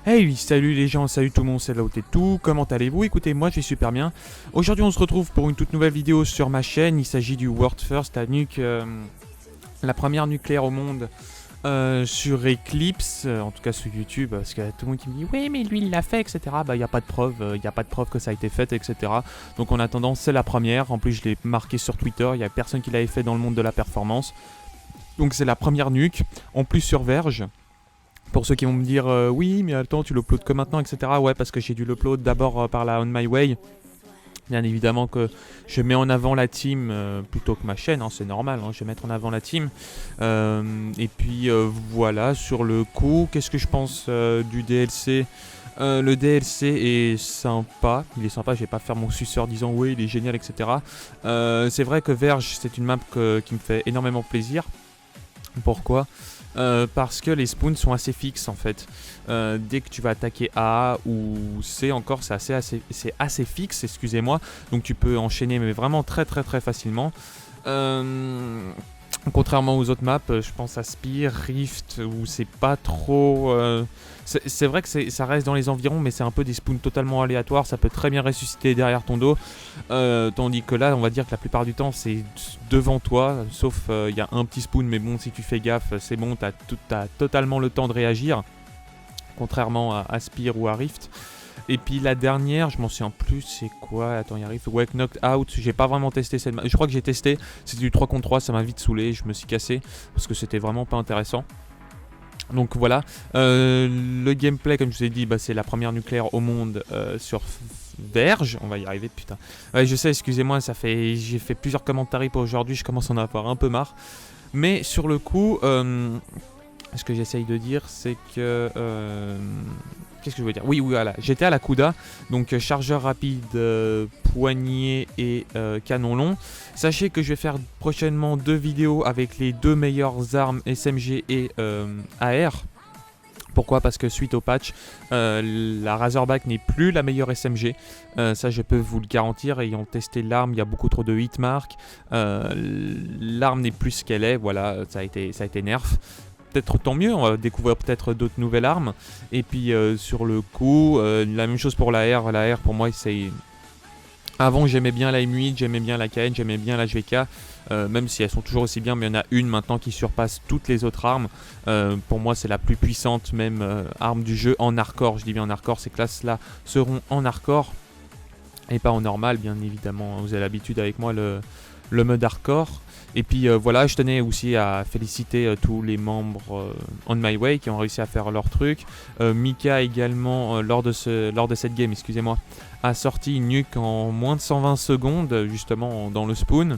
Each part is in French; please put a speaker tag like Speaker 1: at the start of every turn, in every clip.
Speaker 1: Hey, salut les gens, salut tout le monde, c'est Laut et tout, comment allez-vous? Écoutez, moi je vais super bien. Aujourd'hui on se retrouve pour une toute nouvelle vidéo sur ma chaîne, il s'agit du World First, la première nucléaire au monde sur Eclipse, en tout cas sur YouTube, parce qu'il y a tout le monde qui me dit « Oui, mais lui il l'a fait, etc. » Bah il n'y a pas de preuve, que ça a été fait, etc. Donc en attendant, c'est la première, en plus je l'ai marqué sur Twitter, il n'y a personne qui l'avait fait dans le monde de la performance. Donc c'est la première nuque, en plus sur Verge. Pour ceux qui vont me dire oui mais attends tu l'uploades que maintenant, etc. Ouais, parce que j'ai dû l'upload d'abord par la On My Way. Bien évidemment que je mets en avant la team plutôt que ma chaîne, hein, c'est normal, hein, je vais mettre en avant la team. Et puis voilà, sur le coup, qu'est-ce que je pense du DLC? Le DLC est sympa, il est sympa, je vais pas faire mon suceur disant oui il est génial, etc. C'est vrai que Verge c'est une map qui me fait énormément plaisir. Pourquoi ? Parce que les spawns sont assez fixes en fait. Dès que tu vas attaquer A ou C encore, c'est assez fixe, excusez-moi. Donc tu peux enchaîner mais vraiment très facilement. Contrairement aux autres maps, je pense à Spire, Rift, où c'est pas trop... c'est vrai que ça reste dans les environs, mais c'est un peu des spawns totalement aléatoires, ça peut très bien ressusciter derrière ton dos. Tandis que là, on va dire que la plupart du temps, c'est devant toi, sauf il y a un petit spawn, mais bon, si tu fais gaffe, c'est bon, t'as totalement le temps de réagir, contrairement à Spire ou à Rift. Et puis la dernière, je m'en souviens plus, c'est quoi? Attends, il arrive. Ouais, Knocked Out, j'ai pas vraiment testé cette map. Je crois que j'ai testé, c'était du 3 contre 3, ça m'a vite saoulé, je me suis cassé, parce que c'était vraiment pas intéressant. Donc voilà, le gameplay, comme je vous ai dit, bah, c'est la première nucléaire au monde sur Verge. On va y arriver, putain. Ouais, je sais, excusez-moi, j'ai fait plusieurs commentaires pour aujourd'hui, je commence à en avoir un peu marre. Mais sur le coup, ce que j'essaye de dire, c'est que... qu'est-ce que je veux dire? Oui, voilà, j'étais à la Kuda, donc chargeur rapide, poignée et canon long. Sachez que je vais faire prochainement 2 vidéos avec les 2 meilleures armes SMG et AR. Pourquoi? Parce que suite au patch, la Razorback n'est plus la meilleure SMG. Ça, je peux vous le garantir. Ayant testé l'arme, il y a beaucoup trop de hitmarks. L'arme n'est plus ce qu'elle est. Voilà, ça a été nerf. Peut-être tant mieux, on va découvrir peut-être d'autres nouvelles armes. Et puis sur le coup, la même chose pour la R. La R pour moi c'est... Avant j'aimais bien la M8, j'aimais bien la KN, j'aimais bien la HVK. Même si elles sont toujours aussi bien, mais il y en a une maintenant qui surpasse toutes les autres armes. Pour moi c'est la plus puissante même arme du jeu en hardcore. Je dis bien en hardcore, ces classes là seront en hardcore. Et pas en normal bien évidemment, vous avez l'habitude avec moi le mode hardcore. Et puis voilà, je tenais aussi à féliciter tous les membres On My Way qui ont réussi à faire leur truc. Mika également, lors de cette game, excusez-moi, a sorti une nuke en moins de 120 secondes, justement dans le spawn.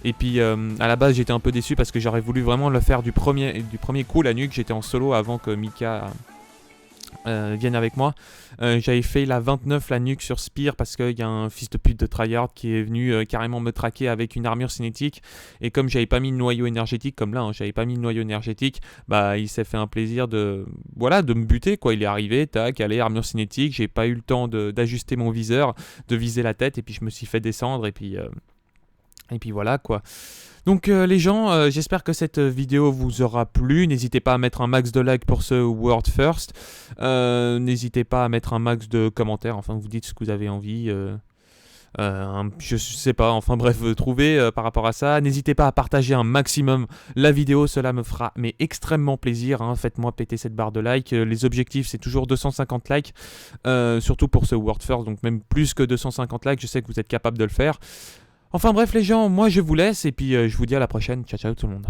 Speaker 1: Et puis à la base j'étais un peu déçu parce que j'aurais voulu vraiment le faire du premier coup la nuke. J'étais en solo avant que Mika... viennent avec moi. J'avais fait la 29 la nuque sur Spire parce qu'il y a un fils de pute de tryhard qui est venu carrément me traquer avec une armure cinétique, et comme j'avais pas mis de noyau énergétique, comme là hein, j'avais pas mis de noyau énergétique, bah il s'est fait un plaisir de me buter quoi. Il est arrivé, tac, allez, armure cinétique, j'ai pas eu le temps d'ajuster mon viseur, de viser la tête, et puis je me suis fait descendre, et puis voilà quoi. Donc les gens, j'espère que cette vidéo vous aura plu. N'hésitez pas à mettre un max de likes pour ce World First. N'hésitez pas à mettre un max de commentaires. Enfin, vous dites ce que vous avez envie. Je sais pas, enfin bref, trouvez par rapport à ça. N'hésitez pas à partager un maximum la vidéo, cela me fera mais extrêmement plaisir. Hein. Faites-moi péter cette barre de like. Les objectifs, c'est toujours 250 likes, surtout pour ce World First. Donc même plus que 250 likes, je sais que vous êtes capable de le faire. Enfin bref les gens, moi je vous laisse et puis je vous dis à la prochaine. Ciao ciao tout le monde.